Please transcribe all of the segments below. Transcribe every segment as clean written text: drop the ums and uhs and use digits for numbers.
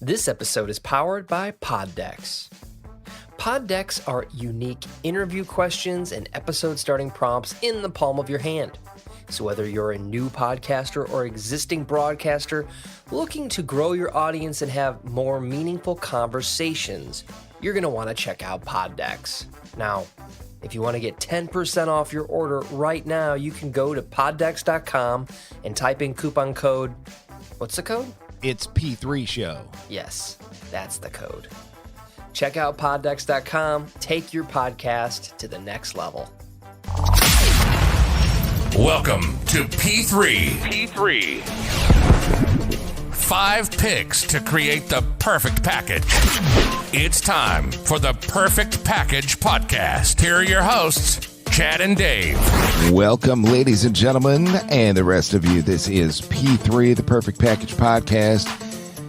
This episode is powered by Pod Decks. Pod Decks are unique interview questions and episode starting prompts in the palm of your hand. So whether you're a new podcaster or existing broadcaster looking to grow your audience and have more meaningful conversations, you're going to want to check out Pod Decks. Now, if you want to get 10% off your order right now, you can go to poddex.com and type in coupon code. What's the code? It's P3 Show. Yes, that's the code. Check out poddex.com. Take your podcast to the next level. Welcome to P3. 5 picks to create the perfect package. It's time for the Perfect Package Podcast. Here are your hosts, Chad and Dave. Welcome, ladies and gentlemen, and the rest of you. This is P3, the Perfect Package Podcast.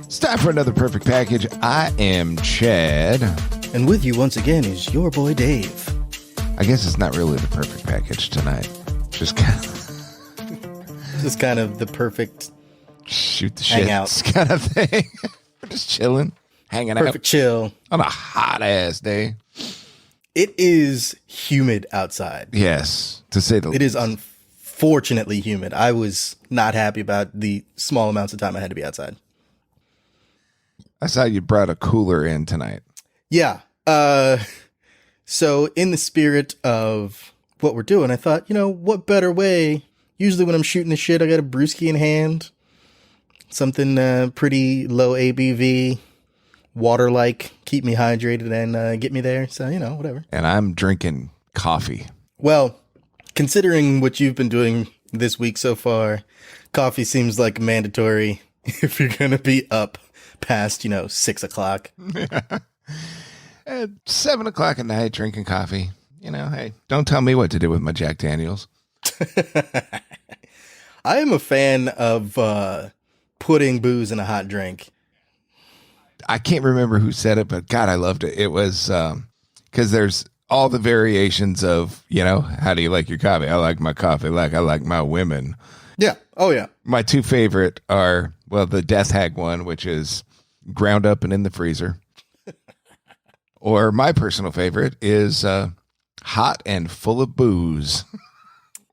It's time for another Perfect Package. I am Chad. And with you once again is your boy Dave. I guess it's not really the perfect package tonight. Just kind of the perfect shoot the shit hangout kind of thing. We're just chilling, hanging out. Perfect chill. On a hot ass day. It is humid outside. Yes, to say the least. It is unfortunately humid. I was not happy about the small amounts of time I had to be outside. I saw you brought a cooler in tonight. Yeah. So in the spirit of what we're doing, I thought, what better way? Usually when I'm shooting the shit, I got a brewski in hand. Something pretty low ABV, water-like, keep me hydrated and get me there. So, whatever. And I'm drinking coffee. Well, considering what you've been doing this week so far, coffee seems like mandatory if you're going to be up past, 6 o'clock. At 7 o'clock at night, drinking coffee. Hey, don't tell me what to do with my Jack Daniels. I am a fan of putting booze in a hot drink. I can't remember who said it, but God, I loved it. It was because there's all the variations of, how do you like your coffee? I like my coffee like I like my women. Yeah. Oh, yeah. My two favorite are, well, the Death Hag one, which is ground up and in the freezer. Or my personal favorite is hot and full of booze.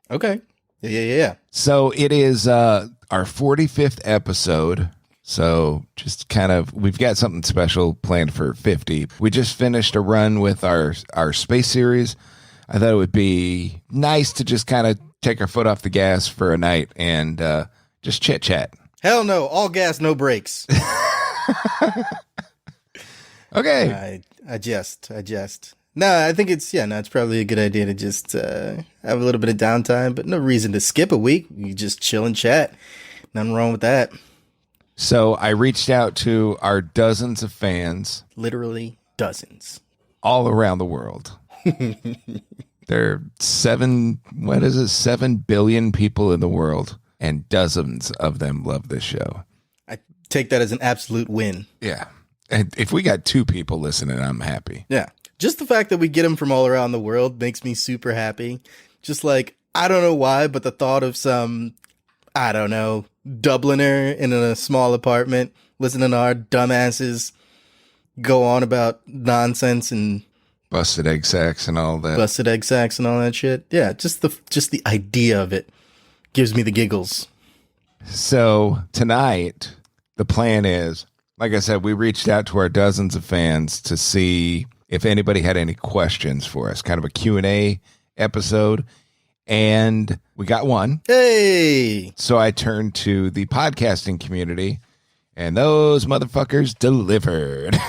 Okay. Yeah. So it is our 45th episode. So just we've got something special planned for 50. We just finished a run with our space series. I thought it would be nice to just kind of take our foot off the gas for a night and just chit chat. Hell no. All gas, no brakes. Okay. I jest. No, I think it's probably a good idea to just have a little bit of downtime, but no reason to skip a week. You just chill and chat. Nothing wrong with that. So I reached out to our dozens of fans. Literally dozens. All around the world. There are 7 billion people in the world, and dozens of them love this show. I take that as an absolute win. Yeah. And if we got 2 people listening, I'm happy. Yeah. Just the fact that we get them from all around the world makes me super happy. Just like, I don't know why, but the thought of some, I don't know, Dubliner in a small apartment listening to our dumbasses go on about nonsense and busted egg sacks and all that. Shit. Yeah, just the idea of it gives me the giggles. So tonight, the plan is, like I said, we reached out to our dozens of fans to see if anybody had any questions for us, kind of a Q&A episode. And we got one. Hey! So I turned to the podcasting community, and those motherfuckers delivered.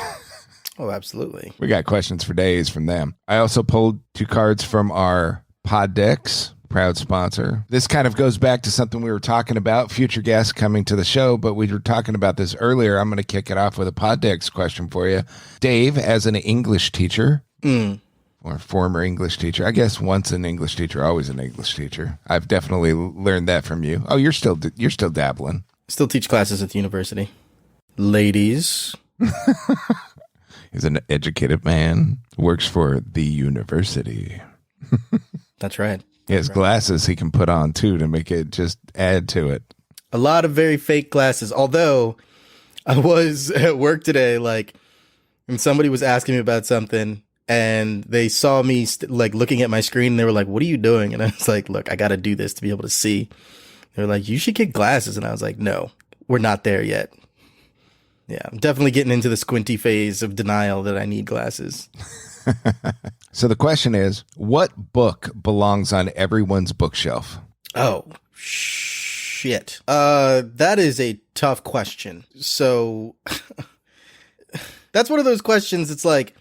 Oh, absolutely. We got questions for days from them. I also pulled 2 cards from our Pod Decks, proud sponsor. This kind of goes back to something we were talking about, future guests coming to the show, but we were talking about this earlier. I'm going to kick it off with a Pod Decks question for you. Dave, as an English teacher, or former English teacher, I guess once an English teacher, always an English teacher. I've definitely learned that from you. Oh, you're still dabbling. Still teach classes at the university. Ladies. He's an educated man, works for the university. That's right. He has glasses he can put on, too, to make it just add to it. A lot of very fake glasses, although I was at work today, like, and somebody was asking me about something, and they saw me like looking at my screen, and they were like, "What are you doing?" And I was like, "Look, I got to do this to be able to see." They were like, "You should get glasses," and I was like, "No, we're not there yet." Yeah, I'm definitely getting into the squinty phase of denial that I need glasses. So the question is, what book belongs on everyone's bookshelf? Oh, shit. That is a tough question. So that's one of those questions. It's like,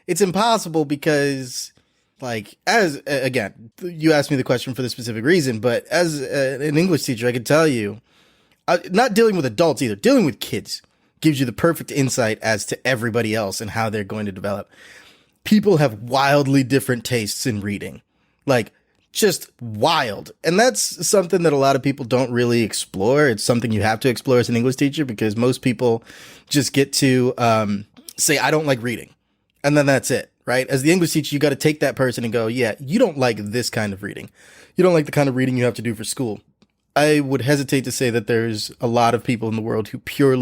it's impossible because, like, again, you asked me the question for the specific reason, but as an English teacher, I could tell you, not dealing with adults either, dealing with kids gives you the perfect insight as to everybody else and how they're going to develop. People have wildly different tastes in reading, like just wild. And that's something that a lot of people don't really explore. It's something you have to explore as an English teacher, because most people just get to say, I don't like reading. And then that's it, right? As the English teacher, you got to take that person and go, yeah, you don't like this kind of reading. You don't like the kind of reading you have to do for school. I would hesitate to say that there's a lot of people in the world who pure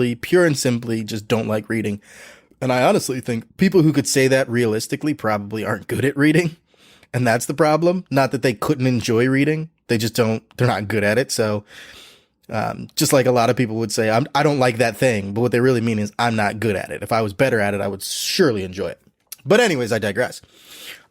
and simply just don't like reading. And I honestly think people who could say that realistically probably aren't good at reading. And that's the problem. Not that they couldn't enjoy reading. They just they're not good at it. So just like a lot of people would say, I don't like that thing. But what they really mean is I'm not good at it. If I was better at it, I would surely enjoy it. But anyways, I digress.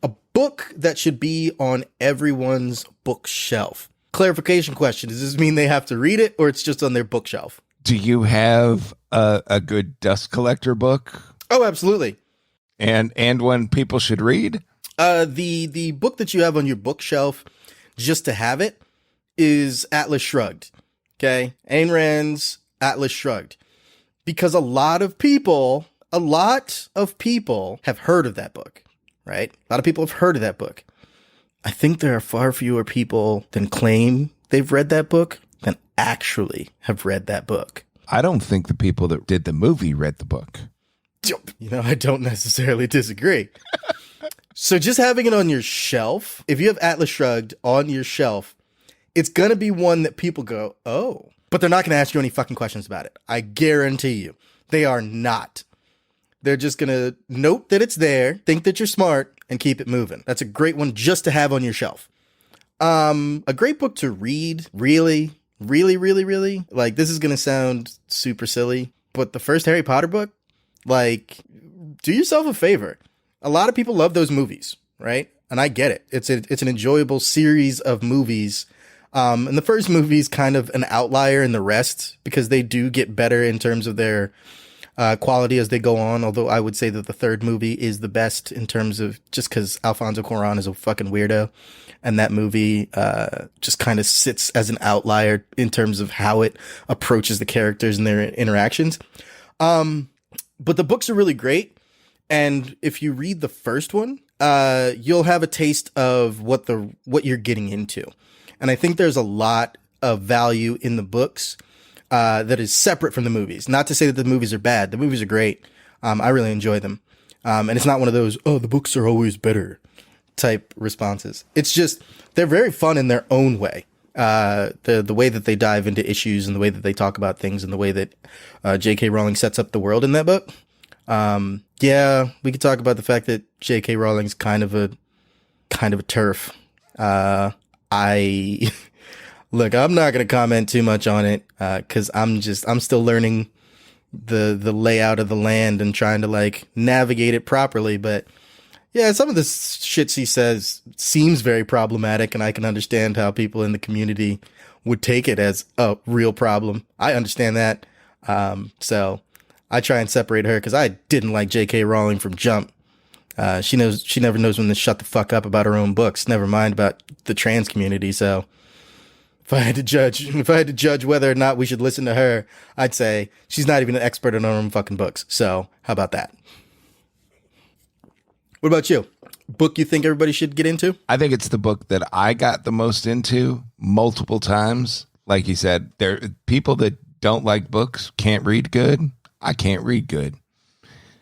A book that should be on everyone's bookshelf. Clarification question. Does this mean they have to read it, or it's just on their bookshelf? Do you have a good dust collector book? Oh, absolutely. And one people should read? The book that you have on your bookshelf, just to have it, is Atlas Shrugged. Okay? Ayn Rand's Atlas Shrugged. Because a lot of people have heard of that book, right? A lot of people have heard of that book. I think there are far fewer people than claim they've read that book than actually have read that book. I don't think the people that did the movie read the book. You know, I don't necessarily disagree. So just having it on your shelf, if you have Atlas Shrugged on your shelf, it's going to be one that people go, oh, but they're not going to ask you any fucking questions about it. I guarantee you. They are not. They're just going to note that it's there, think that you're smart, and keep it moving. That's a great one just to have on your shelf. A great book to read, really, like, this is going to sound super silly, but the first Harry Potter book, like, do yourself a favor. A lot of people love those movies, right? And I get it. It's an enjoyable series of movies. And the first movie is kind of an outlier in the rest because they do get better in terms of their quality as they go on. Although I would say that the third movie is the best in terms of just because Alfonso Cuarón is a fucking weirdo. And that movie just kind of sits as an outlier in terms of how it approaches the characters and their interactions. But the books are really great. And if you read the first one, you'll have a taste of what you're getting into. And I think there's a lot of value in the books that is separate from the movies. Not to say that the movies are bad. The movies are great. I really enjoy them. And it's not one of those, oh, the books are always better type responses. It's just, they're very fun in their own way. The way that they dive into issues and the way that they talk about things and the way that J.K. Rowling sets up the world in that book. Yeah, we could talk about the fact that J.K. Rowling's kind of a turf. Look, I'm not going to comment too much on it, cause I'm still learning the layout of the land and trying to like navigate it properly. But yeah, some of the shit she says seems very problematic, and I can understand how people in the community would take it as a real problem. I understand that. So I try and separate her because I didn't like J.K. Rowling from jump. She never knows when to shut the fuck up about her own books, never mind about the trans community. So if I had to judge whether or not we should listen to her, I'd say she's not even an expert on her own fucking books. So how about that? What about you? Book you think everybody should get into? I think it's the book that I got the most into multiple times. Like you said, there are people that don't like books, can't read good. I can't read good.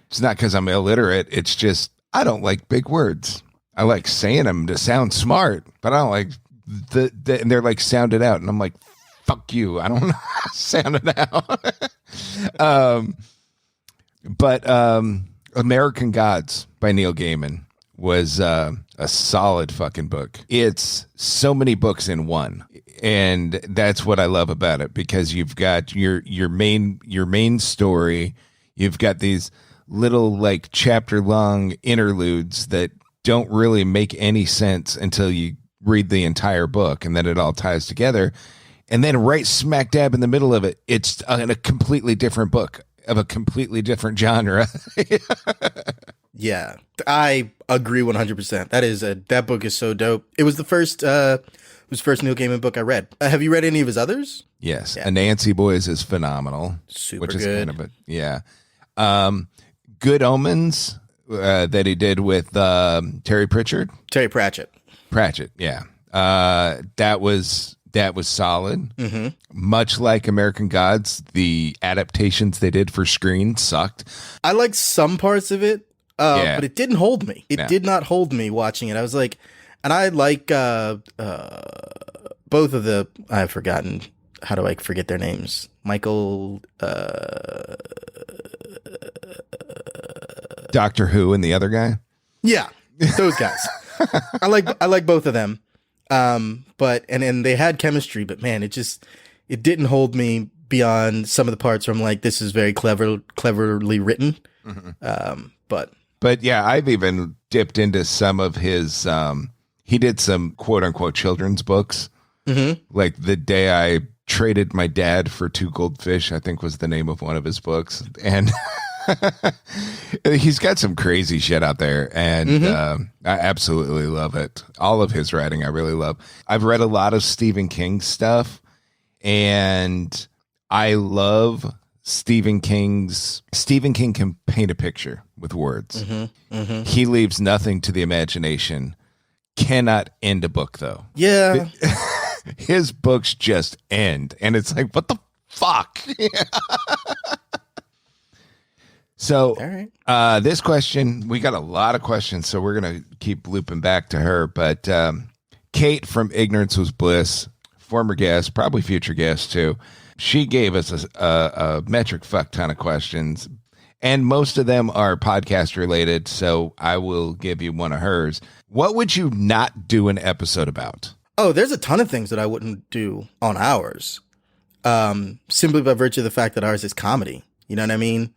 It's not because I'm illiterate. It's just, I don't like big words. I like saying them to sound smart, but I don't like and they're like sounded out. And I'm like, fuck you. I don't know how to sound it out. But American Gods by Neil Gaiman was a solid fucking book. It's so many books in one. And that's what I love about it, because you've got your main story. You've got these little like chapter long interludes that don't really make any sense until you read the entire book, and then it all ties together. And then right smack dab in the middle of it, it's a completely different book of a completely different genre. Yeah, I agree 100%. That book is so dope. It was the first Neil Gaiman book I read. Have you read any of his others? Yes, Yeah. Anansi Boys is phenomenal. Super which is good. kind of Good Omens that he did with Terry Pratchett. Terry Pratchett. Yeah. That was solid. Mm-hmm. Much like American Gods, the adaptations they did for screen sucked. I liked some parts of it, Yeah. but it didn't hold me. It No. did not hold me watching it. I was like, and I like both of the, I've forgotten, how do I forget their names? Michael, Doctor Who and the other guy. yeah, those guys. I like both of them. But they had chemistry, but man, it didn't hold me beyond some of the parts where I'm like, this is very cleverly written. Mm-hmm. But yeah, I've even dipped into some of his, he did some quote unquote children's books. mm-hmm. Like The Day I Traded My Dad for Two Goldfish, I think was the name of one of his books. And he's got some crazy shit out there, and I absolutely love it. All of his writing I really love. I've read a lot of Stephen King stuff, and I love Stephen King can paint a picture with words. He leaves nothing to the imagination. Cannot end a book, though. Yeah. His books just end, and it's like, what the fuck? So, All right. this question, we got a lot of questions, so we're going to keep looping back to her. But Kate from Ignorance Was Bliss, former guest, probably future guest too, she gave us a metric fuck ton of questions, and most of them are podcast related, so I will give you one of hers. What would you not do an episode about? Oh, there's a ton of things that I wouldn't do on ours, simply by virtue of the fact that ours is comedy. You know what I mean?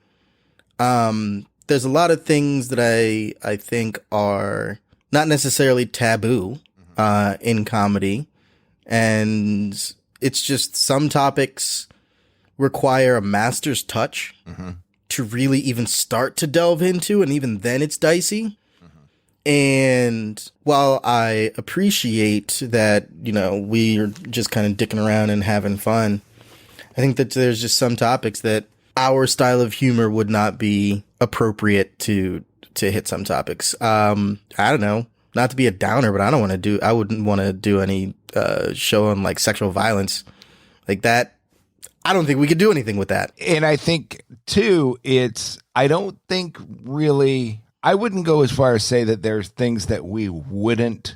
There's a lot of things that I think are not necessarily taboo in comedy, and it's just some topics require a master's touch to really even start to delve into, and even then it's dicey. And while I appreciate that, we are just kind of dicking around and having fun, I think that there's just some topics that our style of humor would not be appropriate to hit some topics. I don't know, not to be a downer, but I wouldn't want to do any show on like sexual violence like that. I don't think we could do anything with that. And I think too, I wouldn't go as far as say that there's things that we wouldn't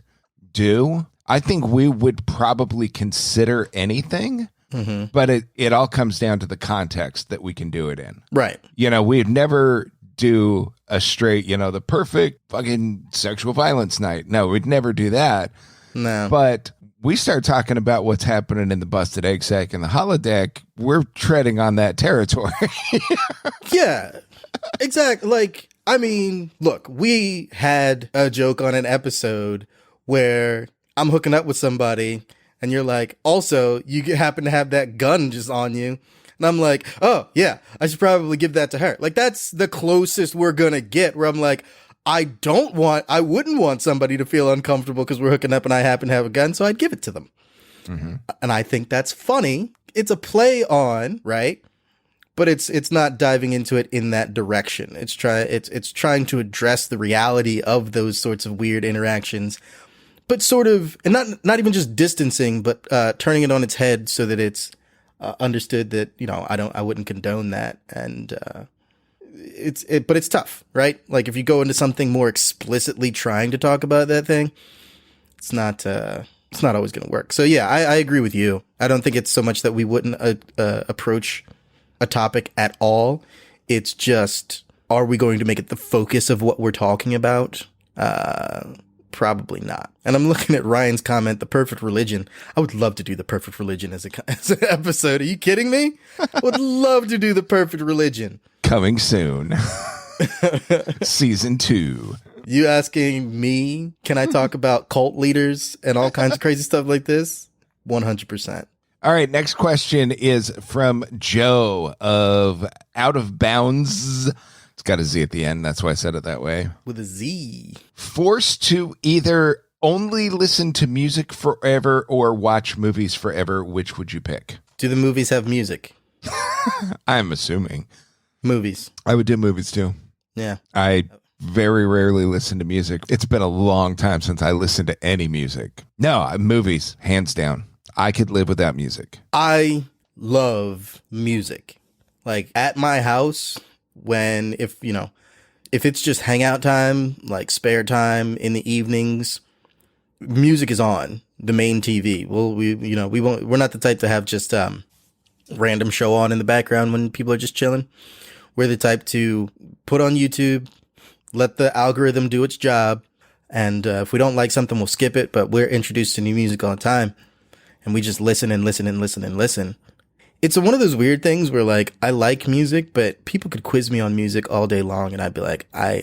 do. I think we would probably consider anything. But it all comes down to the context that we can do it in. Right. We'd never do a straight, the perfect fucking sexual violence night. No, we'd never do that. No. But we start talking about what's happening in the busted egg sack and the holodeck. We're treading on that territory. Yeah, exactly. Like, I mean, look, we had a joke on an episode where I'm hooking up with somebody and you're like, also, you happen to have that gun just on you. And I'm like, oh, yeah, I should probably give that to her. Like, that's the closest we're going to get, where I'm like, I wouldn't want somebody to feel uncomfortable because we're hooking up and I happen to have a gun, so I'd give it to them. And I think that's funny. It's a play on, right? But it's not diving into it in that direction. It's trying to address the reality of those sorts of weird interactions, but sort of, and not even just distancing, but turning it on its head so that it's understood that, I wouldn't condone that. And but it's tough, right? Like, if you go into something more explicitly trying to talk about that thing, it's not always going to work. So yeah, I agree with you. I don't think it's so much that we wouldn't approach a topic at all. It's just, are we going to make it the focus of what we're talking about? Probably not. And I'm looking at Ryan's comment, The Perfect Religion. I would love to do The Perfect Religion as an episode. Are you kidding me? I would love to do The Perfect Religion. Coming soon. Season 2. You asking me, can I talk about cult leaders and all kinds of crazy stuff like this? 100%. All right, next question is from Joe of Out of Bounds. It's got a Z at the end. That's why I said it that way. With a Z. Forced to either only listen to music forever or watch movies forever, which would you pick? Do the movies have music? I'm assuming. Movies. I would do movies too. Yeah. I very rarely listen to music. It's been a long time since I listened to any music. No, movies, hands down. I could live without music. I love music. Like at my house, if it's just hangout time, like spare time in the evenings, music is on the main TV. Well, we're not the type to have just random show on in the background when people are just chilling. We're the type to put on YouTube, let the algorithm do its job, and if we don't like something, we'll skip it, but we're introduced to new music all the time, and we just listen and listen and listen and listen. It's one of those weird things where, like, I like music, but people could quiz me on music all day long, and I'd be like, I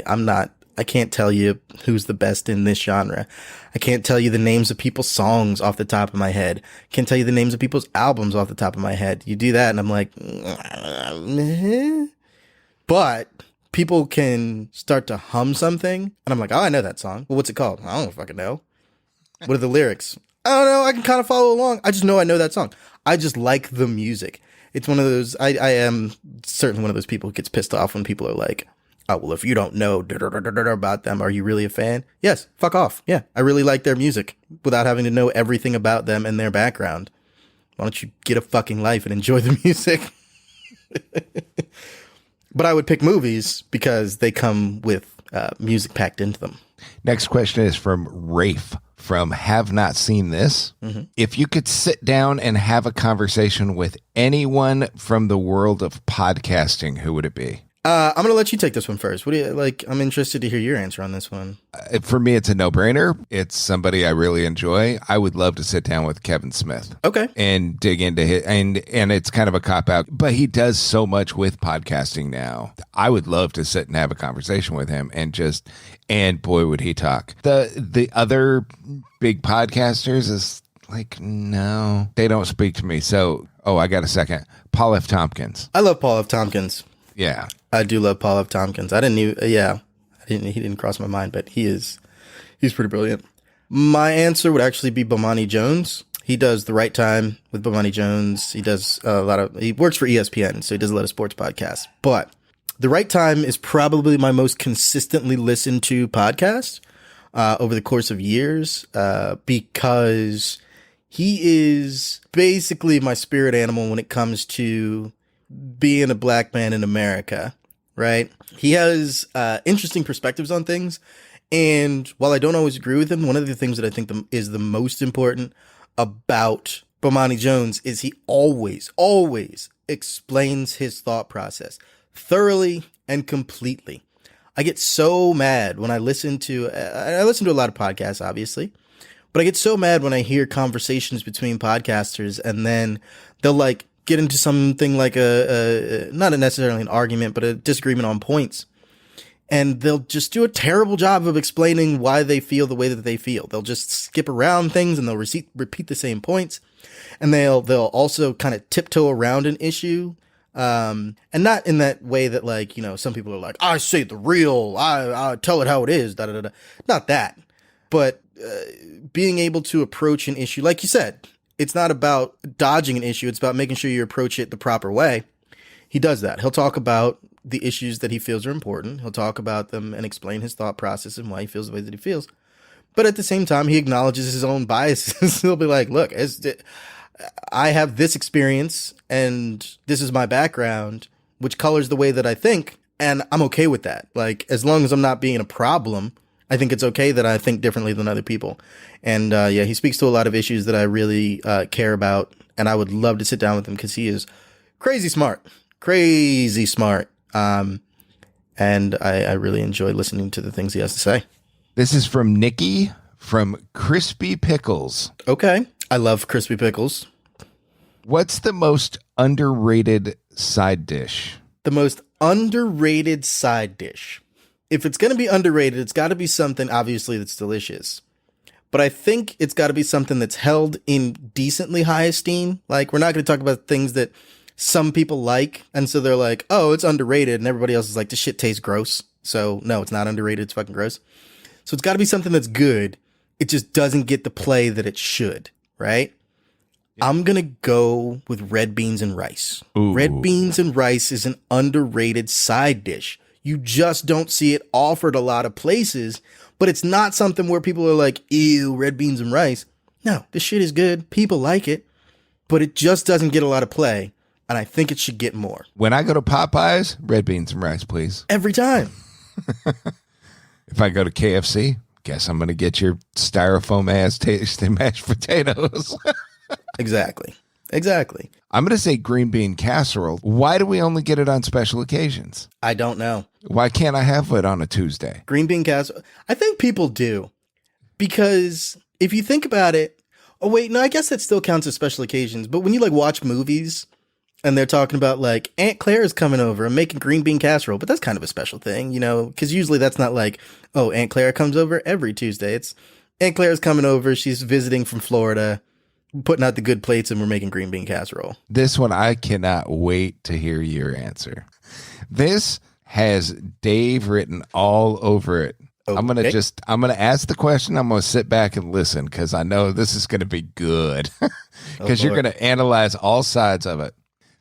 can't tell you who's the best in this genre. I can't tell you the names of people's songs off the top of my head. I can't tell you the names of people's albums off the top of my head. You do that, and I'm like, but people can start to hum something, and I'm like, oh, I know that song. Well, what's it called? I don't fucking know. What are the lyrics? I don't know. I can kind of follow along. I just know I know that song. I just like the music. It's one of those, I am certainly one of those people who gets pissed off when people are like, oh, well, if you don't know about them, are you really a fan? Yes, fuck off. Yeah, I really like their music without having to know everything about them and their background. Why don't you get a fucking life and enjoy the music? But I would pick movies because they come with music packed into them. Next question is from Rafe from Have Not Seen This. Mm-hmm. If you could sit down and have a conversation with anyone from the world of podcasting, who would it be? I'm going to let you take this one first. What do you like? I'm interested to hear your answer on this one. For me, it's a no-brainer. It's somebody I really enjoy. I would love to sit down with Kevin Smith. Okay. And dig into it. And it's kind of a cop-out, but he does so much with podcasting now. I would love to sit and have a conversation with him and boy, would he talk. The other big podcasters is like, no, they don't speak to me. So, I got a second. Paul F. Tompkins. I love Paul F. Tompkins. Yeah. I do love Paul F. Tompkins. He didn't cross my mind, but he's pretty brilliant. My answer would actually be Bomani Jones. He does The Right Time with Bomani Jones. He does he works for ESPN, so he does a lot of sports podcasts. But The Right Time is probably my most consistently listened to podcast over the course of years because he is basically my spirit animal when it comes to being a black man in America, right? He has interesting perspectives on things. And while I don't always agree with him, one of the things that I think is the most important about Bomani Jones is he always explains his thought process thoroughly and completely. I get so mad when I listen to a lot of podcasts, obviously, but I get so mad when I hear conversations between podcasters and then they'll like get into something like not necessarily an argument, but a disagreement on points. And they'll just do a terrible job of explaining why they feel the way that they feel. They'll just skip around things and they'll repeat the same points. And they'll also kind of tiptoe around an issue. And not in that way that like, some people are like, I say the real, I tell it how it is, Not that, but being able to approach an issue, like you said, it's not about dodging an issue. It's about making sure you approach it the proper way. He does that. He'll talk about the issues that he feels are important. He'll talk about them and explain his thought process and why he feels the way that he feels. But at the same time, he acknowledges his own biases. He'll be like, look, I have this experience and this is my background, which colors the way that I think. And I'm okay with that. Like, as long as I'm not being a problem, I think it's okay that I think differently than other people. And he speaks to a lot of issues that I really care about. And I would love to sit down with him because he is crazy smart. crazy smart. And I really enjoy listening to the things he has to say. This is from Nikki from Crispy Pickles. Okay. I love crispy pickles. What's the most underrated side dish? The most underrated side dish. If it's going to be underrated, it's got to be something, obviously, that's delicious. But I think it's got to be something that's held in decently high esteem. Like, we're not going to talk about things that some people like. And so they're like, oh, it's underrated. And everybody else is like, this shit tastes gross. So, no, it's not underrated. It's fucking gross. So it's got to be something that's good. It just doesn't get the play that it should, right? Yeah. I'm going to go with red beans and rice. Ooh. Red beans and rice is an underrated side dish. You just don't see it offered a lot of places, but it's not something where people are like, ew, red beans and rice. No, this shit is good. People like it, but it just doesn't get a lot of play, and I think it should get more. When I go to Popeyes, red beans and rice, please. Every time. If I go to KFC, guess I'm going to get your styrofoam-ass tasting mashed potatoes. Exactly. I'm going to say green bean casserole. Why do we only get it on special occasions? I don't know. Why can't I have it on a Tuesday? Green bean casserole. I think people do. Because if you think about it, oh wait, no, I guess that still counts as special occasions. But when you like watch movies and they're talking about like Aunt Claire is coming over and making green bean casserole, but that's kind of a special thing, you know, because usually that's not like, oh, Aunt Claire comes over every Tuesday. It's Aunt Claire's coming over. She's visiting from Florida, putting out the good plates, and we're making green bean casserole. This one, I cannot wait to hear your answer. This has Dave written all over it. Okay. I'm going to ask the question. I'm going to sit back and listen because I know this is going to be good because you're going to analyze all sides of it.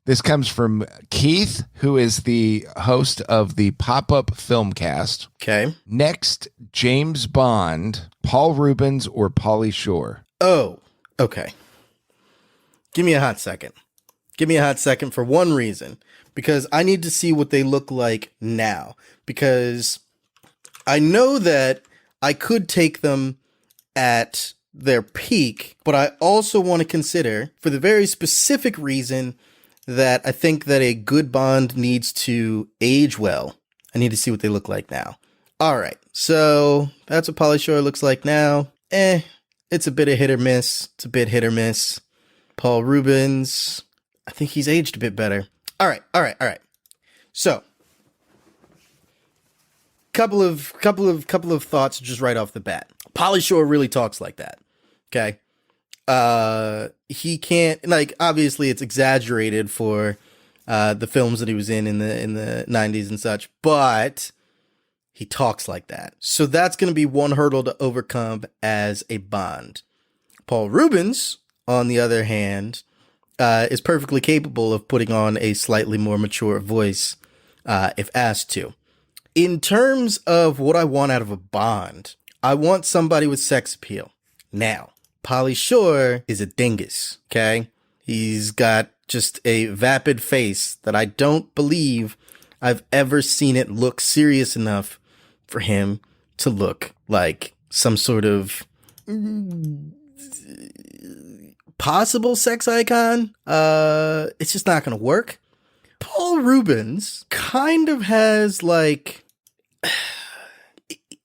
This comes from Keith, who is the host of the Pop-Up Filmcast. Okay. Next, James Bond, Paul Rubens, or Pauly Shore. Oh, okay. Give me a hot second. Give me a hot second for one reason. Because I need to see what they look like now. Because I know that I could take them at their peak, but I also want to consider, for the very specific reason that I think that a good Bond needs to age well, I need to see what they look like now. All right, so that's what Pauly Shore looks like now. It's a bit of hit or miss. It's a bit hit or miss. Paul Rubens, I think he's aged a bit better. All right. So, couple of thoughts just right off the bat. Pauly Shore really talks like that. Okay. He can't, like, obviously it's exaggerated for the films that he was in the 90s and such, but he talks like that. So that's going to be one hurdle to overcome as a Bond. Paul Rubens, on the other hand, is perfectly capable of putting on a slightly more mature voice if asked to. In terms of what I want out of a Bond, I want somebody with sex appeal. Now, Pauly Shore is a dingus, okay? He's got just a vapid face that I don't believe I've ever seen it look serious enough for him to look like some sort of possible sex icon. It's just not going to work. Paul Rubens kind of has like,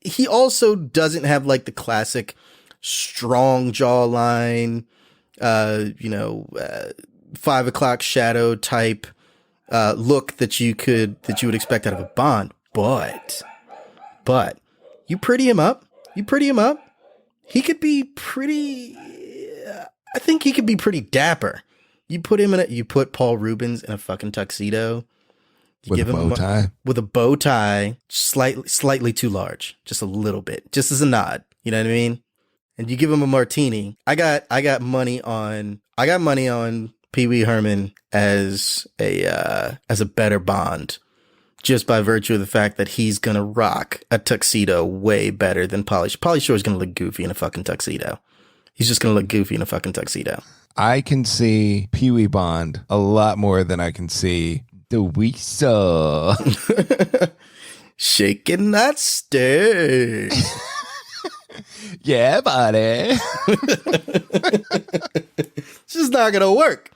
he also doesn't have like the classic strong jawline, 5 o'clock shadow type look that you would expect out of a Bond. But you pretty him up. He could be pretty. I think he could be pretty dapper. You put Paul Rubens in a fucking tuxedo. With a bow tie? With a bow tie, slightly too large, just a little bit, just as a nod. You know what I mean? And you give him a martini. I got money on Pee Wee Herman as a better Bond, just by virtue of the fact that he's gonna rock a tuxedo way better than Pauly. Pauly Shore's gonna look goofy in a fucking tuxedo. He's just gonna look goofy in a fucking tuxedo. I can see Pee Wee Bond a lot more than I can see the Weasel. Shaking that stick. Yeah, buddy. It's just not gonna work.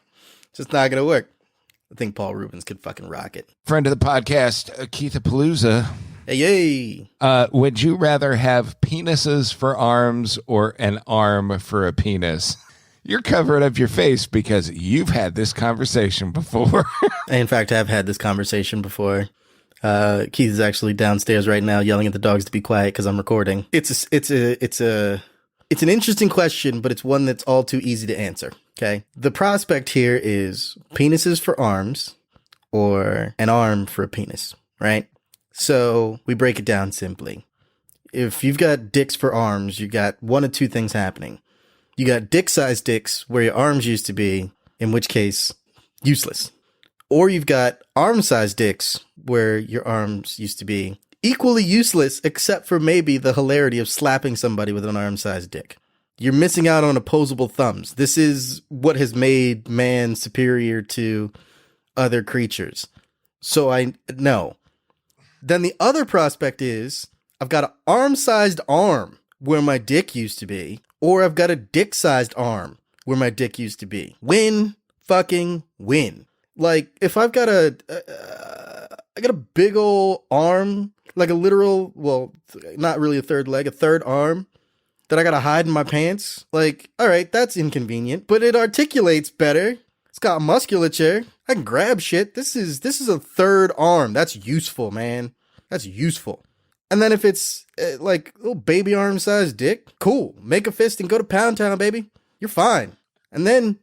I think Paul Rubens could fucking rock it. Friend of the podcast, Keith Palooza. Hey. Would you rather have penises for arms or an arm for a penis? You're covering up your face because you've had this conversation before. In fact, I've had this conversation before. Keith is actually downstairs right now yelling at the dogs to be quiet because I'm recording. It's an interesting question, but it's one that's all too easy to answer. Okay. The prospect here is penises for arms or an arm for a penis, right? So we break it down simply. If you've got dicks for arms, you got one of two things happening. You got dick-sized dicks where your arms used to be, in which case, useless. Or you've got arm-sized dicks where your arms used to be, equally useless, except for maybe the hilarity of slapping somebody with an arm-sized dick. You're missing out on opposable thumbs. This is what has made man superior to other creatures. So I know. Then the other prospect is, I've got an arm-sized arm where my dick used to be, or I've got a dick-sized arm where my dick used to be. Win, fucking win. Like, if I've got I got a big ol' arm, like a literal, well, not really a third leg, a third arm that I gotta hide in my pants. Like, all right, that's inconvenient, but it articulates better. It's got musculature. I can grab shit. This is a third arm. That's useful, man. That's useful. And then if it's like a little baby arm sized dick, cool. Make a fist and go to Pound Town, baby. You're fine. And then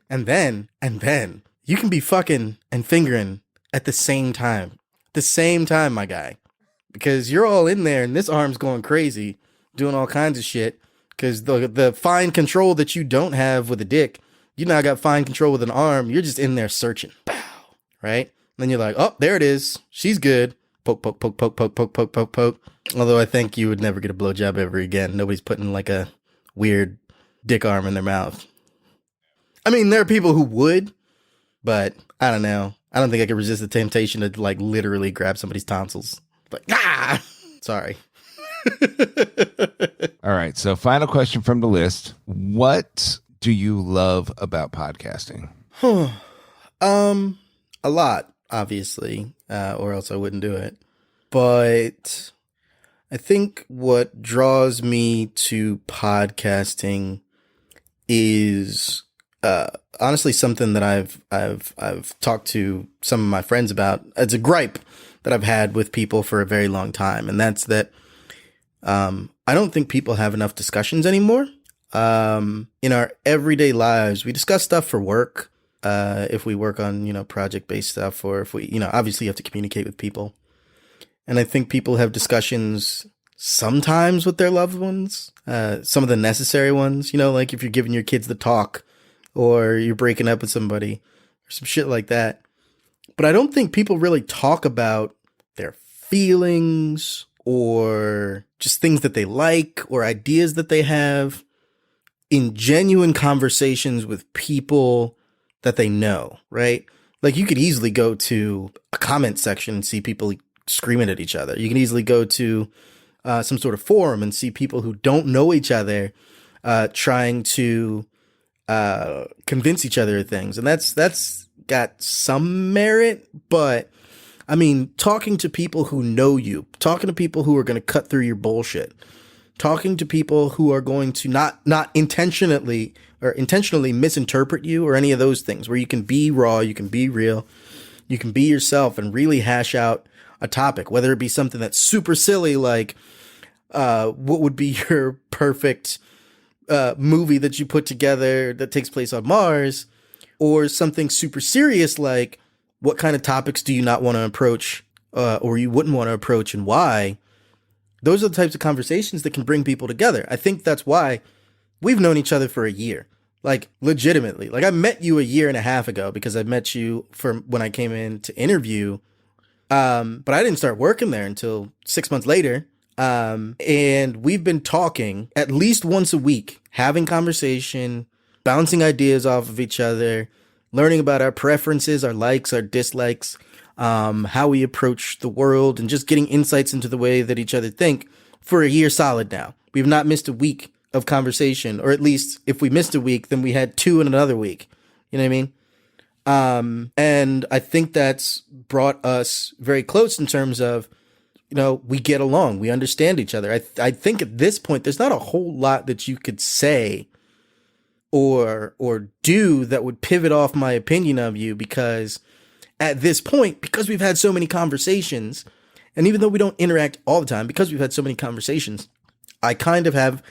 you can be fucking and fingering at the same time. The same time, my guy. Because you're all in there and this arm's going crazy, doing all kinds of shit. Because the fine control that you don't have with a dick, you now got fine control with an arm. You're just in there searching. Pow. Right? And then you're like, oh, there it is. She's good. Poke, poke, poke, poke, poke, poke, poke, poke, poke. Although I think you would never get a blowjob ever again. Nobody's putting like a weird dick arm in their mouth. I mean, there are people who would, but I don't know. I don't think I could resist the temptation to like literally grab somebody's tonsils. Like, sorry. All right. So final question from the list. What do you love about podcasting? A lot, obviously, or else I wouldn't do it. But I think what draws me to podcasting is honestly something that I've talked to some of my friends about. It's a gripe that I've had with people for a very long time, and that's that I don't think people have enough discussions anymore. In our everyday lives, we discuss stuff for work. If we work on, project-based stuff, or if we, obviously you have to communicate with people. And I think people have discussions sometimes with their loved ones, some of the necessary ones, like if you're giving your kids the talk or you're breaking up with somebody or some shit like that. But I don't think people really talk about their feelings or just things that they like or ideas that they have in genuine conversations with people that they know, right? Like you could easily go to a comment section and see people screaming at each other. You can easily go to some sort of forum and see people who don't know each other trying to convince each other of things. And that's got some merit, but I mean, talking to people who know you, talking to people who are going to cut through your bullshit, talking to people who are going to not intentionally misinterpret you or any of those things, where you can be raw, you can be real, you can be yourself and really hash out a topic, whether it be something that's super silly, like what would be your perfect movie that you put together that takes place on Mars, or something super serious like what kind of topics do you not want to approach or you wouldn't want to approach and why. Those are the types of conversations that can bring people together. I think that's why we've known each other for a year. Like, legitimately. Like, I met you a year and a half ago because I met you for when I came in to interview. But I didn't start working there until 6 months later. And we've been talking at least once a week, having conversation, bouncing ideas off of each other, learning about our preferences, our likes, our dislikes, how we approach the world, and just getting insights into the way that each other think for a year solid now. We've not missed a week of conversation, or at least if we missed a week, then we had two in another week. You know what I And I think that's brought us very close in terms of, we get along, we understand each other. I think at this point, there's not a whole lot that you could say or do that would pivot off my opinion of you, because at this point, because we've had so many conversations, and even though we don't interact all the time, because we've had so many conversations, I kind of have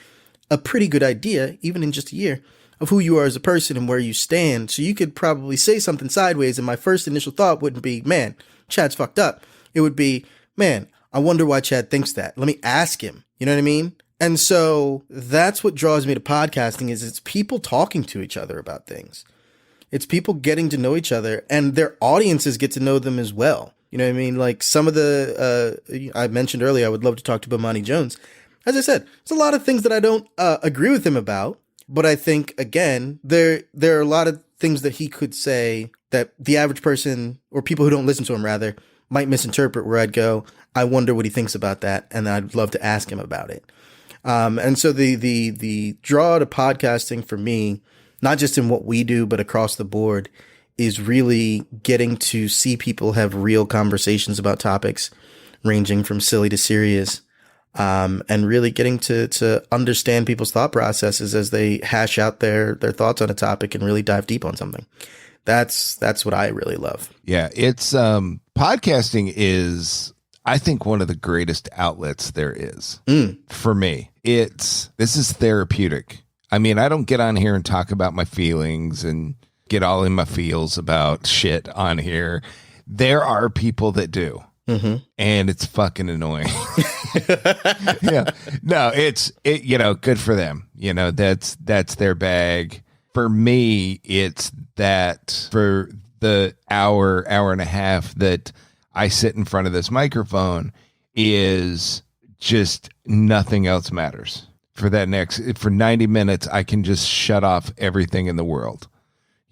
a pretty good idea, even in just a year, of who you are as a person and where you stand. So you could probably say something sideways, and my first initial thought wouldn't be, man, Chad's fucked up. It would be, man, I wonder why Chad thinks that. Let me ask him. You know what I mean? And so that's what draws me to podcasting, is it's people talking to each other about things. It's people getting to know each other, and their audiences get to know them as well. You know what I mean? Like some of the, I mentioned earlier, I would love to talk to Bomani Jones. As I said, there's a lot of things that I don't agree with him about, but I think, again, there are a lot of things that he could say that the average person, or people who don't listen to him rather, might misinterpret, where I'd go, I wonder what he thinks about that, and I'd love to ask him about it. And so the draw to podcasting for me, not just in what we do, but across the board, is really getting to see people have real conversations about topics ranging from silly to serious, and really getting to understand people's thought processes as they hash out their thoughts on a topic and really dive deep on something. That's what I really love. Yeah, it's podcasting is, I think, one of the greatest outlets there is for me. This is therapeutic. I mean, I don't get on here and talk about my feelings and get all in my feels about shit on here. There are people that do. Mm-hmm. And it's fucking annoying. Yeah. No, it's good for them. That's their bag. For me, it's that for the hour and a half that I sit in front of this microphone is just nothing else matters. For 90 minutes, I can just shut off everything in the world.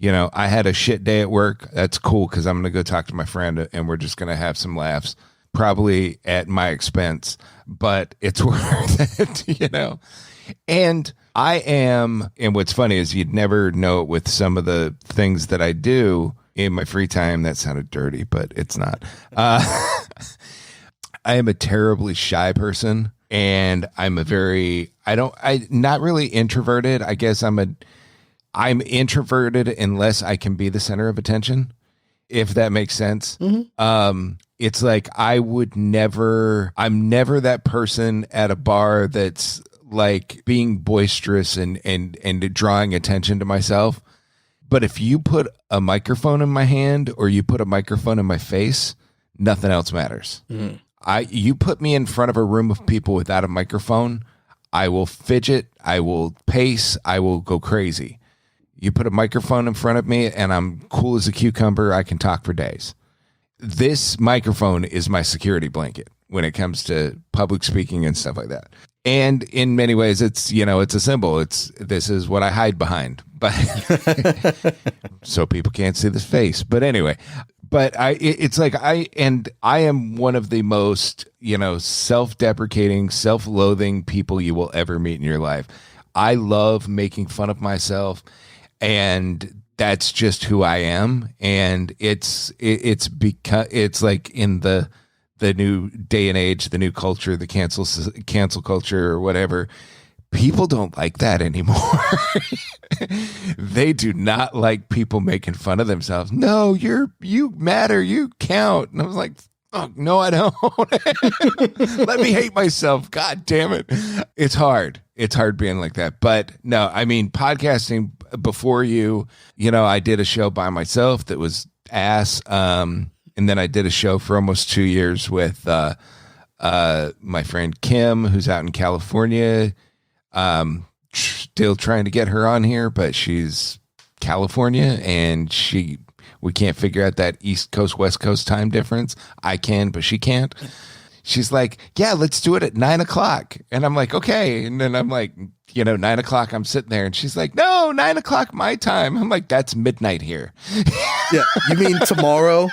I had a shit day at work. That's cool, because I'm going to go talk to my friend and we're just going to have some laughs, probably at my expense, but it's worth it, And and what's funny is you'd never know it with some of the things that I do in my free time. That sounded dirty, but it's not. I am a terribly shy person, and I'm not really introverted. I guess I'm introverted unless I can be the center of attention, if that makes sense. Mm-hmm. It's like I'm never that person at a bar that's like being boisterous and drawing attention to myself. But if you put a microphone in my hand or you put a microphone in my face, nothing else matters. Mm-hmm. You put me in front of a room of people without a microphone, I will fidget, I will pace, I will go crazy. You put a microphone in front of me and I'm cool as a cucumber, I can talk for days. This microphone is my security blanket when it comes to public speaking and stuff like that. And in many ways, it's a symbol. This is what I hide behind, but so people can't see this face. But anyway, I am one of the most, self-deprecating, self-loathing people you will ever meet in your life. I love making fun of myself, and that's just who I am. And it's because it's like in the new day and age, the new culture, the cancel culture or whatever, people don't like that anymore. They do not like people making fun of themselves. No, you matter, you count. And I was like, oh, no, I don't. Let me hate myself. God damn it. It's hard. It's hard being like that. But no, I mean, podcasting before I did a show by myself that was ass. And then I did a show for almost 2 years with my friend Kim, who's out in California. Still trying to get her on here, but she's California, and we can't figure out that East Coast, West Coast time difference. I can, but she can't. She's like, yeah, let's do it at 9:00. And I'm like, okay. And then I'm like, 9:00, I'm sitting there, and she's like, no, 9:00 my time. I'm like, that's midnight here. Yeah. You mean tomorrow?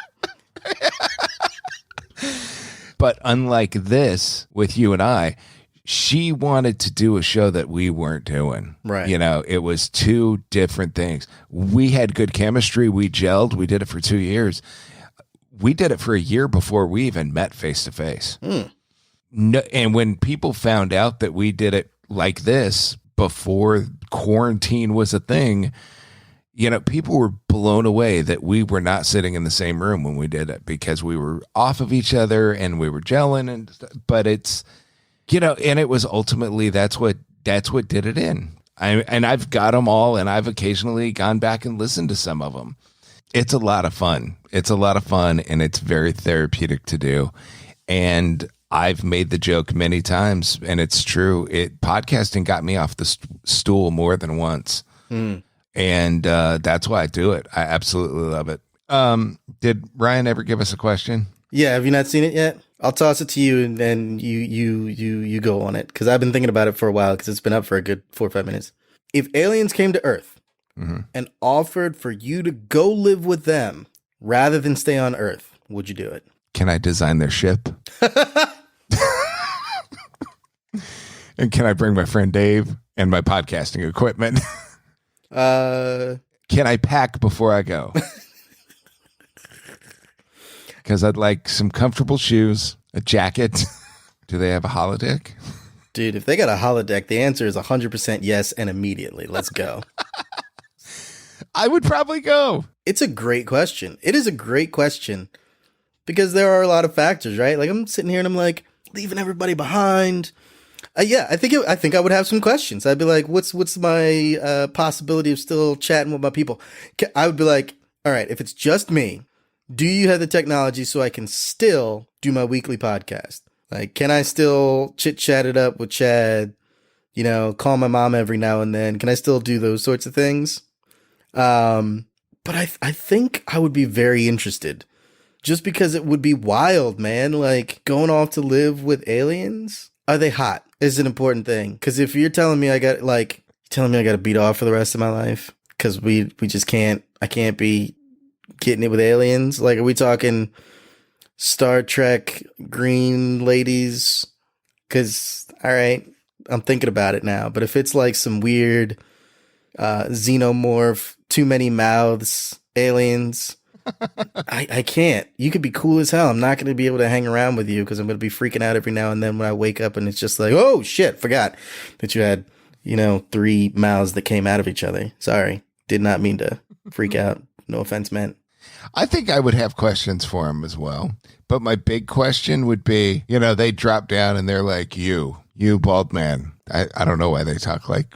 But unlike this with you and I, she wanted to do a show that we weren't doing. Right. You know, it was two different things. We had good chemistry. We gelled. We did it for 2 years. We did it for a year before we even met face to face. No, and when people found out that we did it like this before quarantine was a thing, you know, people were blown away that we were not sitting in the same room when we did it, because we were off of each other and we were gelling. And but it's, you know, and it was ultimately that's what did it in. And I've got them all, and I've occasionally gone back and listened to some of them. It's a lot of fun. It's a lot of fun, and it's very therapeutic to do. And I've made the joke many times, and it's true. Podcasting got me off the stool more than once. And that's why I do it. I absolutely love it. Did Ryan ever give us a question? Yeah, have you not seen it yet? I'll toss it to you, and then you go on it, because I've been thinking about it for a while, because it's been up for a good 4 or 5 minutes. If aliens came to Earth and offered for you to go live with them rather than stay on Earth, would you do it? Can I design their ship? And can I bring my friend Dave and my podcasting equipment? Can I pack before I go? Because I'd like some comfortable shoes, a jacket. Do they have a holodeck? Dude, if they got a holodeck, the answer is 100% yes, and immediately. Let's go. I would probably go. It's a great question. It is a great question, because there are a lot of factors, right? Like, I'm sitting here and I'm like, leaving everybody behind. Yeah, I think I would have some questions. I'd be like, what's my possibility of still chatting with my people? I would be like, all right, if it's just me, do you have the technology so I can still do my weekly podcast? Like, can I still chit-chat it up with Chad? You know, call my mom every now and then? Can I still do those sorts of things? But I think I would be very interested, just because it would be wild, man. Like, going off to live with aliens. Are they hot? Is an important thing. Because if you're telling me I got to beat off for the rest of my life, because we just can't. I can't be getting it with aliens. Like, are we talking Star Trek green ladies? Because, all right, I'm thinking about it now. But if it's like some weird xenomorph, too many mouths aliens, I can't. You could be cool as hell. I'm not going to be able to hang around with you, because I'm going to be freaking out every now and then when I wake up and it's just like, oh shit, forgot that you had, 3 mouths that came out of each other. Sorry. Did not mean to freak out. No offense meant. I think I would have questions for him as well. But my big question would be, they drop down and they're like, you bald man. I don't know why they talk like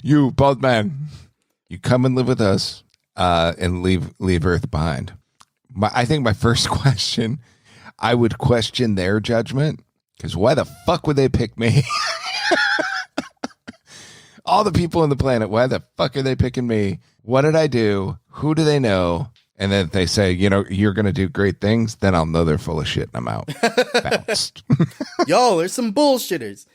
you bald man. You come and live with us and leave Earth behind. I think my first question, I would question their judgment, because why the fuck would they pick me? All the people on the planet, why the fuck are they picking me? What did I do? Who do they know? And then if they say, you're going to do great things, then I'll know they're full of shit and I'm out. Bounced. Y'all, there's some bullshitters.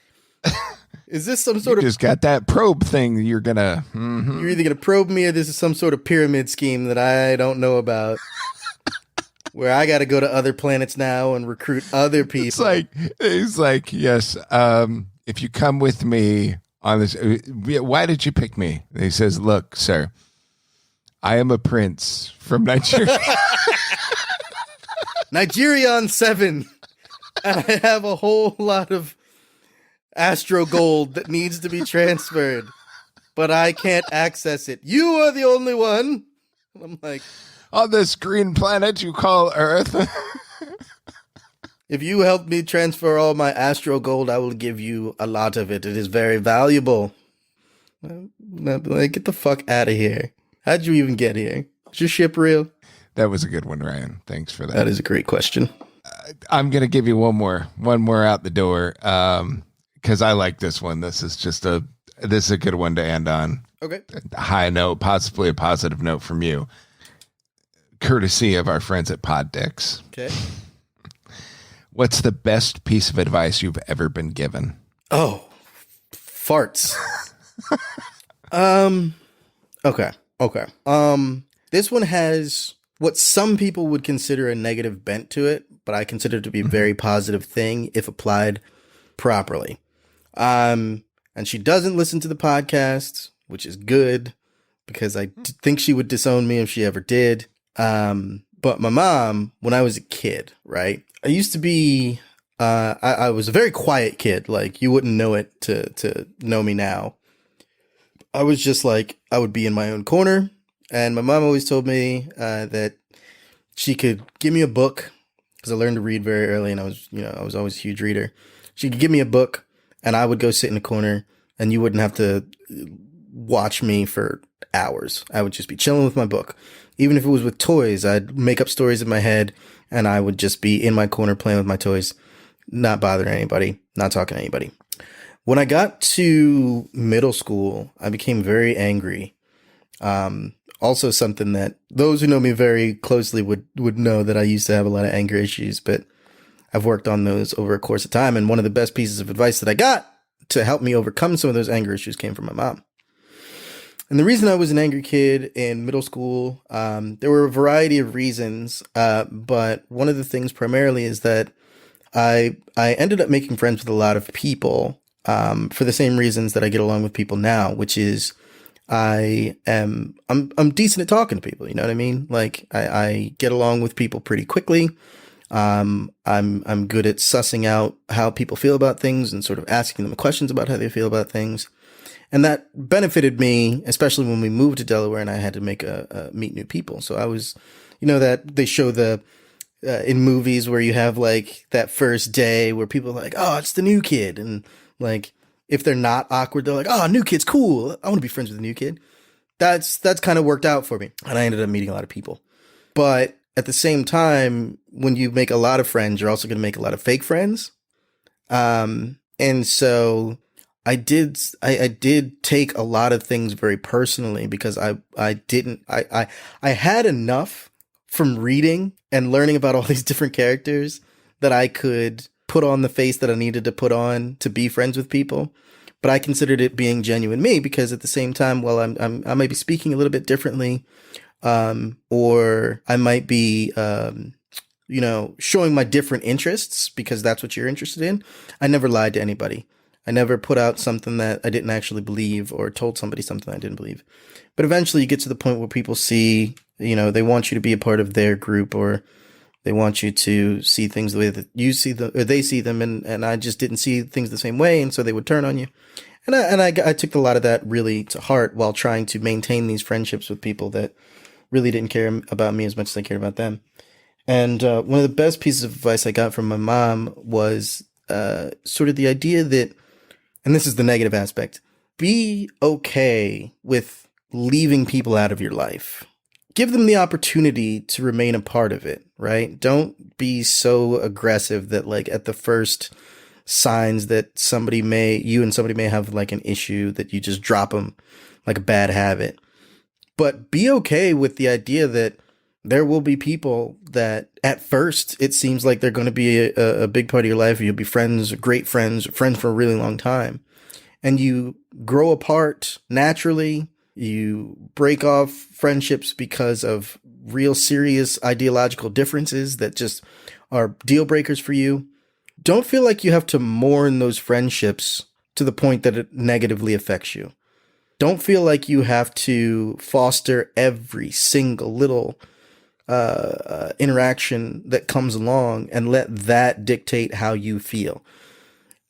Is this some sort of just got that probe thing you're gonna You're either gonna probe me, or this is some sort of pyramid scheme that I don't know about, where I gotta go to other planets now and recruit other people. It's like yes, if you come with me on this, why did you pick me? And he says, look, sir, I am a prince from Nigeria. Nigerian 7, and I have a whole lot of astro gold that needs to be transferred, but I can't access it. You are the only one. I'm like, on this green planet you call Earth. If you help me transfer all my astro gold, I will give you a lot of it. It is very valuable. Like, get the fuck out of here. How'd you even get here? Is your ship real? That was a good one, Ryan. Thanks for that. That is a great question. I'm gonna give you one more out the door. Because I like this one. This is a good one to end on. Okay. A high note, possibly a positive note from you, courtesy of our friends at Podchaser. Okay. What's the best piece of advice you've ever been given? Oh, farts. Okay. This one has what some people would consider a negative bent to it, but I consider it to be a very positive thing if applied properly. And she doesn't listen to the podcast, which is good because I think she would disown me if she ever did. But my mom, when I was a kid, right, I used to be, I was a very quiet kid. Like, you wouldn't know it to know me now. I was just like, I would be in my own corner. And my mom always told me that she could give me a book, because I learned to read very early, and I was always a huge reader. She could give me a book, and I would go sit in a corner, and you wouldn't have to watch me for hours. I would just be chilling with my book. Even if it was with toys, I'd make up stories in my head, and I would just be in my corner playing with my toys, not bothering anybody, not talking to anybody. When I got to middle school, I became very angry. Also something that those who know me very closely would know that I used to have a lot of anger issues, but I've worked on those over a course of time. And one of the best pieces of advice that I got to help me overcome some of those anger issues came from my mom. And the reason I was an angry kid in middle school, there were a variety of reasons, but one of the things primarily is that I ended up making friends with a lot of people for the same reasons that I get along with people now, which is I'm decent at talking to people. You know what I mean? Like I get along with people pretty quickly. I'm good at sussing out how people feel about things and sort of asking them questions about how they feel about things. And that benefited me, especially when we moved to Delaware and I had to meet new people. So I was, that they show in movies where you have like that first day where people are like, oh, it's the new kid. And like, if they're not awkward, they're like, oh, new kid's cool. I want to be friends with a new kid. That's kind of worked out for me. And I ended up meeting a lot of people. But at the same time, when you make a lot of friends, you're also going to make a lot of fake friends. And so I did take a lot of things very personally because I had enough from reading and learning about all these different characters that I could put on the face that I needed to put on to be friends with people. But I considered it being genuine me because at the same time, well, I might be speaking a little bit differently, or I might be, showing my different interests because that's what you're interested in. I never lied to anybody. I never put out something that I didn't actually believe or told somebody something I didn't believe. But eventually you get to the point where people see, they want you to be a part of their group, or they want you to see things the way that you see them, or they see them. And I just didn't see things the same way. And so they would turn on you. And I took a lot of that really to heart while trying to maintain these friendships with people that really didn't care about me as much as I cared about them. And one of the best pieces of advice I got from my mom was sort of the idea that, and this is the negative aspect, be okay with leaving people out of your life. Give them the opportunity to remain a part of it, right? Don't be so aggressive that like at the first signs that you and somebody may have like an issue that you just drop them like a bad habit. But be okay with the idea that there will be people that at first it seems like they're going to be a big part of your life. You'll be friends, great friends, friends for a really long time. And you grow apart naturally. You break off friendships because of real serious ideological differences that just are deal breakers for you. Don't feel like you have to mourn those friendships to the point that it negatively affects you. Don't feel like you have to foster every single little interaction that comes along and let that dictate how you feel.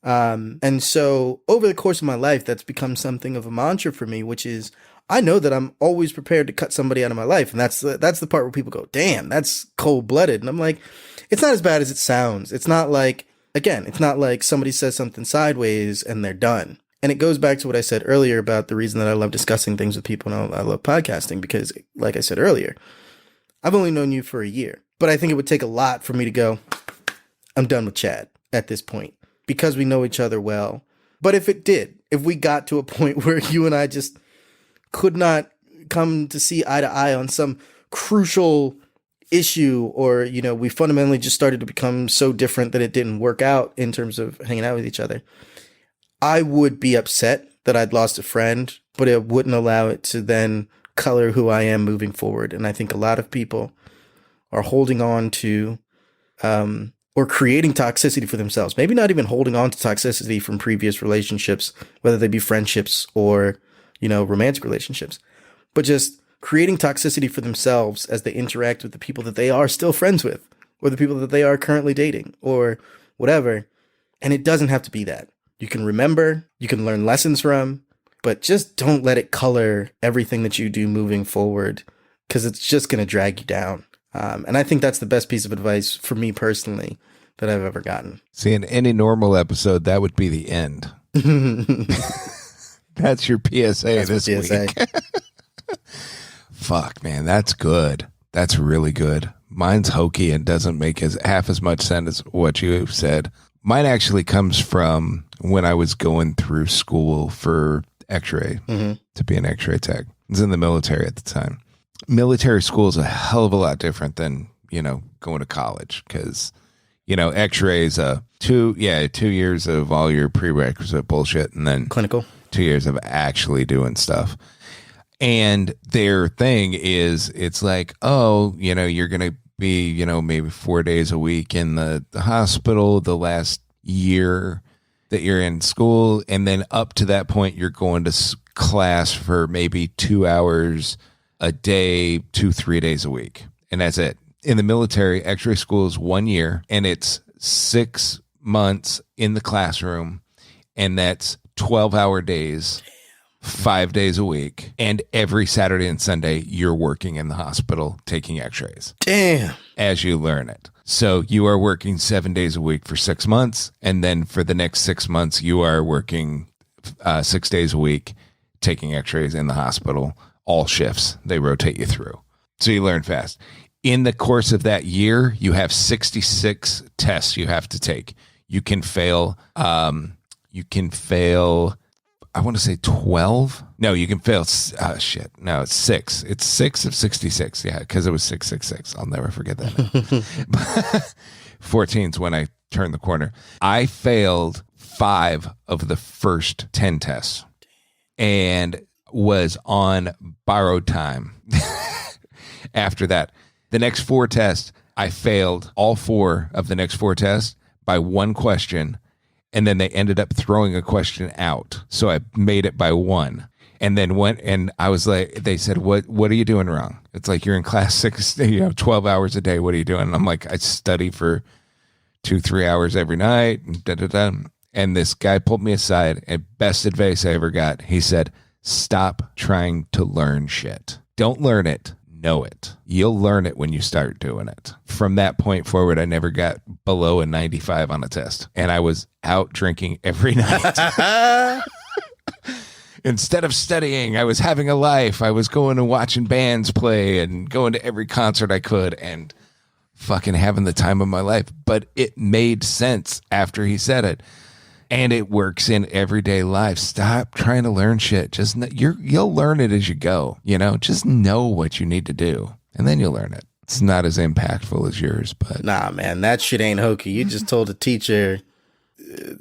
And so over the course of my life, that's become something of a mantra for me, which is I know that I'm always prepared to cut somebody out of my life. And that's the part where people go, damn, that's cold blooded. And I'm like, it's not as bad as it sounds. It's not like somebody says something sideways and they're done. And it goes back to what I said earlier about the reason that I love discussing things with people and I love podcasting, because like I said earlier, I've only known you for a year, but I think it would take a lot for me to go, I'm done with Chad at this point because we know each other well. But if we got to a point where you and I just could not come to see eye to eye on some crucial issue, or, we fundamentally just started to become so different that it didn't work out in terms of hanging out with each other, I would be upset that I'd lost a friend, but it wouldn't allow it to then color who I am moving forward. And I think a lot of people are holding on to or creating toxicity for themselves. Maybe not even holding on to toxicity from previous relationships, whether they be friendships or, romantic relationships, but just creating toxicity for themselves as they interact with the people that they are still friends with, or the people that they are currently dating, or whatever. And it doesn't have to be that. You can remember, you can learn lessons from, but just don't let it color everything that you do moving forward, because it's just going to drag you down. And I think that's the best piece of advice for me personally that I've ever gotten. See, in any normal episode, that would be the end. That's your PSA this week. Fuck, man, that's good. That's really good. Mine's hokey and doesn't make half as much sense as what you said. Mine actually comes from when I was going through school for X-ray, to be an X-ray tech. I was in the military at the time. Military school is a hell of a lot different than, going to college, because, X-ray is 2 years of all your prerequisite bullshit, and then clinical 2 years of actually doing stuff. And their thing is, it's like, you're going to be, maybe 4 days a week in the hospital the last year that you're in school. And then up to that point, you're going to class for maybe 2 hours a day, 2-3 days a week. And that's it. In the military, X-ray school is 1 year, and it's 6 months in the classroom. And that's 12-hour days, 5 days a week, and every Saturday and Sunday you're working in the hospital taking X-rays. Damn. As you learn it. So you are working 7 days a week for 6 months, and then for the next 6 months you are working 6 days a week taking X-rays in the hospital, all shifts. They rotate you through. So you learn fast. In the course of that year, you have 66 tests you have to take. You can fail I want to say 12. No, you can fail. Shit. No, it's 6. It's 6 of 66. Yeah, because it was 666. I'll never forget that. 14 is when I turned the corner. I failed 5 of the first 10 tests and was on borrowed time. After that, the next 4 tests, I failed all 4 of the next 4 tests by 1 question. And then they ended up throwing a question out. So I made it by 1. And then went, and I was like, they said, what are you doing wrong? It's like, you're in class 12 hours a day. What are you doing? And I'm like, I study for 2-3 hours every night. And this guy pulled me aside, and best advice I ever got. He said, stop trying to learn shit. Don't learn it. Know it. You'll learn it when you start doing it. From that point forward, I never got below a 95 on a test, and I was out drinking every night. Instead of studying, I was having a life. I was going and watching bands play and going to every concert I could and fucking having the time of my life. But it made sense after he said it. And it works in everyday life. Stop trying to learn shit. Just you'll learn it as you go. Just know what you need to do, and then you'll learn it. It's not as impactful as yours, but nah, man, that shit ain't hokey. You just told a teacher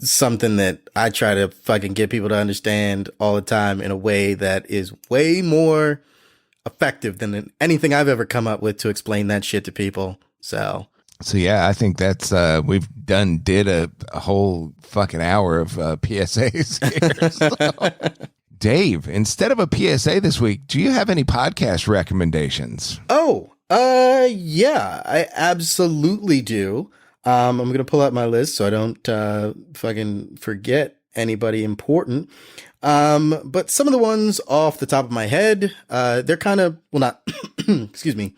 something that I try to fucking get people to understand all the time in a way that is way more effective than anything I've ever come up with to explain that shit to people. So yeah, I think that's we've did a whole fucking hour of PSAs here. So. Dave, instead of a PSA this week, do you have any podcast recommendations? Yeah, I absolutely do. I'm going to pull out my list so I don't fucking forget anybody important. But some of the ones off the top of my head, they're kind of, well, not, excuse me.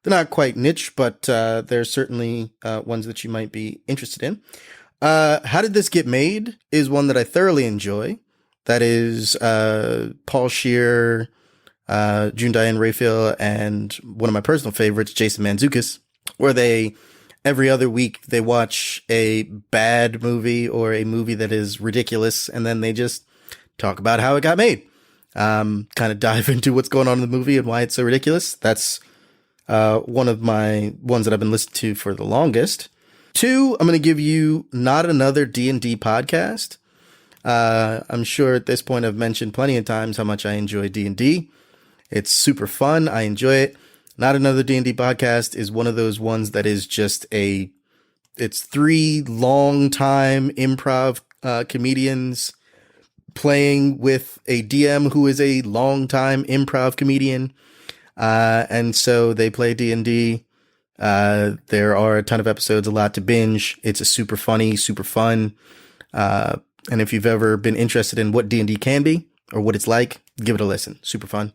They're not quite niche, but they're certainly ones that you might be interested in. How Did This Get Made is one that I thoroughly enjoy. That is Paul Scheer, June Diane Raphael, and one of my personal favorites, Jason Mantzoukas, where they, every other week, they watch a bad movie or a movie that is ridiculous, and then they just talk about how it got made. Kind of dive into what's going on in the movie and why it's so ridiculous. That's one of my ones that I've been listening to for the longest. 2, I'm going to give you Not Another D&D Podcast. I'm sure at this point I've mentioned plenty of times how much I enjoy D&D. It's super fun. I enjoy it. Not Another D&D Podcast is one of those ones that is just it's 3 long-time improv comedians playing with a DM who is a long-time improv comedian. And so they play D&D. There are a ton of episodes, a lot to binge. It's a super funny, super fun. And if you've ever been interested in what D&D can be or what it's like, give it a listen. Super fun.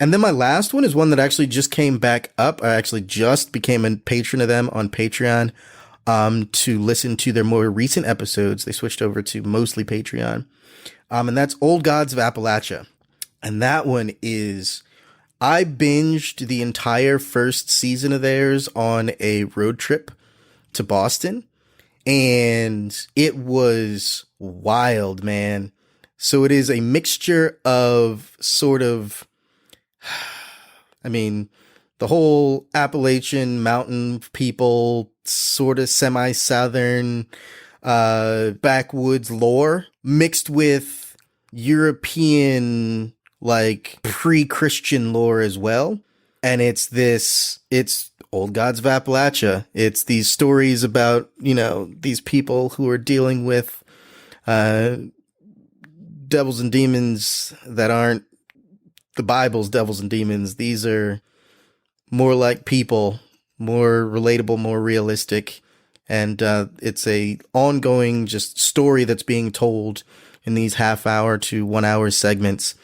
And then my last one is one that actually just came back up. I actually just became a patron of them on Patreon to listen to their more recent episodes. They switched over to mostly Patreon. And that's Old Gods of Appalachia. And that one is, I binged the entire first season of theirs on a road trip to Boston. And it was wild, man. So it is a mixture of sort of, I mean, the whole Appalachian mountain people, sort of semi-southern backwoods lore mixed with European, like, pre-Christian lore as well. And it's Old Gods of Appalachia. It's these stories about, these people who are dealing with devils and demons that aren't the Bible's devils and demons. These are more like people, more relatable, more realistic. And it's a ongoing just story that's being told in these half-hour to 1-hour segments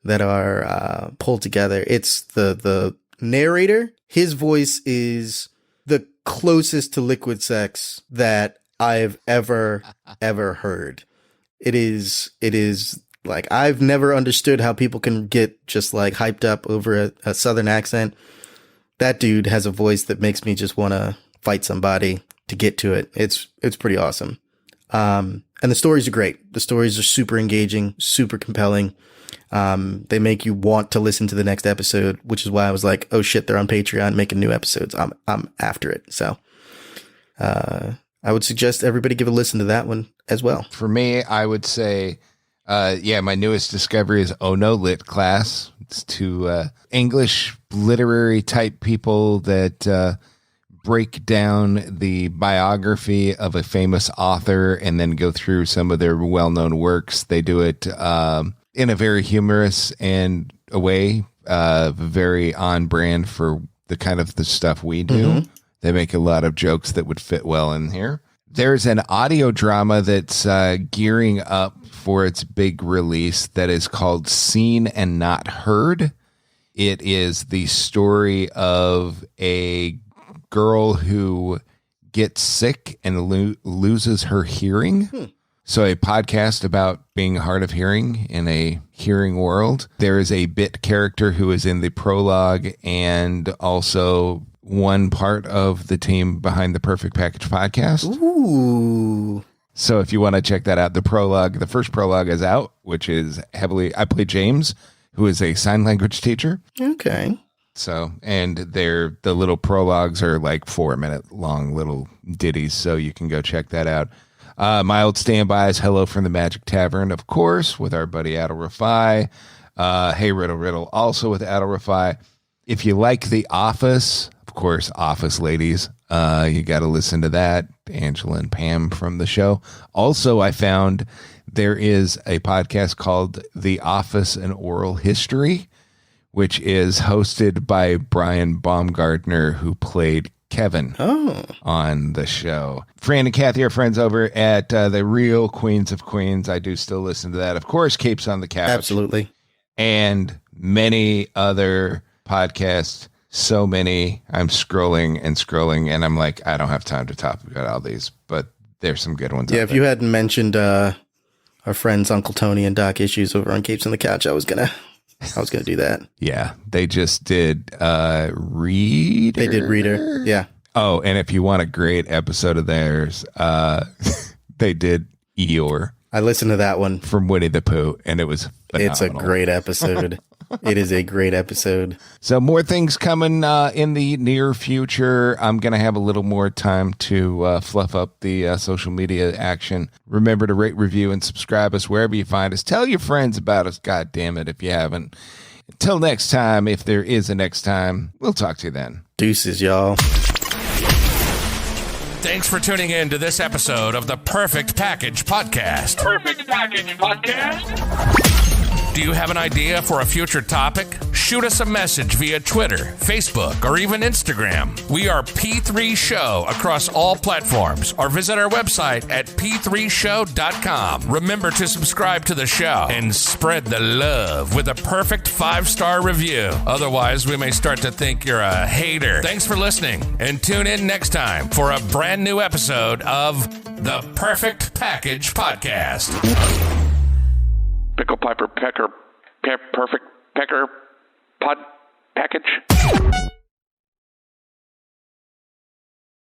that are pulled together. It's the narrator. His voice is the closest to Liquid Sex that I've ever heard. It is like, I've never understood how people can get just like hyped up over a Southern accent. That dude has a voice that makes me just want to fight somebody to get to it. It's pretty awesome. And the stories are great. The stories are super engaging, super compelling. They make you want to listen to the next episode, which is why I was like, oh shit, they're on Patreon making new episodes. I'm after it. So, I would suggest everybody give a listen to that one as well. For me, I would say, my newest discovery is Oh No Lit Class. It's 2 English literary type people that break down the biography of a famous author and then go through some of their well-known works. They do it in a very humorous and a way, very on brand for the kind of the stuff we do. Mm-hmm. They make a lot of jokes that would fit well in here. There's an audio drama that's gearing up for its big release that is called Seen and Not Heard. It is the story of a girl who gets sick and loses her hearing. So a podcast about being hard of hearing in a hearing world. There is a bit character who is in the prologue and also one part of the team behind the Perfect Package podcast. Ooh. So if you want to check that out, the first prologue is out, which is I play James, who is a sign language teacher. Okay. So, and the little prologues are like 4-minute long little ditties. So you can go check that out. My old standby is Hello from the Magic Tavern, of course, with our buddy Adel Rafai. Hey Riddle Riddle, also with Adel Rafai. If you like The Office, of course, Office ladies, you got to listen to that. Angela and Pam from the show. Also, I found there is a podcast called The Office and Oral History, which is hosted by Brian Baumgartner, who played Kevin on the show. Fran and Kathy are friends over at the Real Queens of Queens. I do still listen to that. Of course, Capes on the Couch. Absolutely. And many other podcasts. So many. I'm scrolling, and I'm like, I don't have time to talk about all these, but there's some good ones. Yeah, if you hadn't mentioned our friends Uncle Tony and Doc Issues over on Capes on the Couch, I was gonna do that. Yeah, they just did Reader. They did Reader. Yeah. Oh, and if you want a great episode of theirs, they did Eeyore. I listened to that one from Winnie the Pooh, and it was phenomenal. It's a great episode. It is a great episode. So more things coming in the near future. I'm going to have a little more time to fluff up the social media action. Remember to rate, review, and subscribe us wherever you find us. Tell your friends about us, God damn it, if you haven't. Until next time, if there is a next time, we'll talk to you then. Deuces, y'all. Thanks for tuning in to this episode of the Perfect Package Podcast. Perfect Package Podcast. Do you have an idea for a future topic? Shoot us a message via Twitter, Facebook, or even Instagram. We are P3 Show across all platforms, or visit our website at p3show.com. Remember to subscribe to the show and spread the love with a perfect 5-star review. Otherwise, we may start to think you're a hater. Thanks for listening, and tune in next time for a brand new episode of the Perfect Package Podcast. Pickle Piper Pecker, Perfect Pecker Pod Package.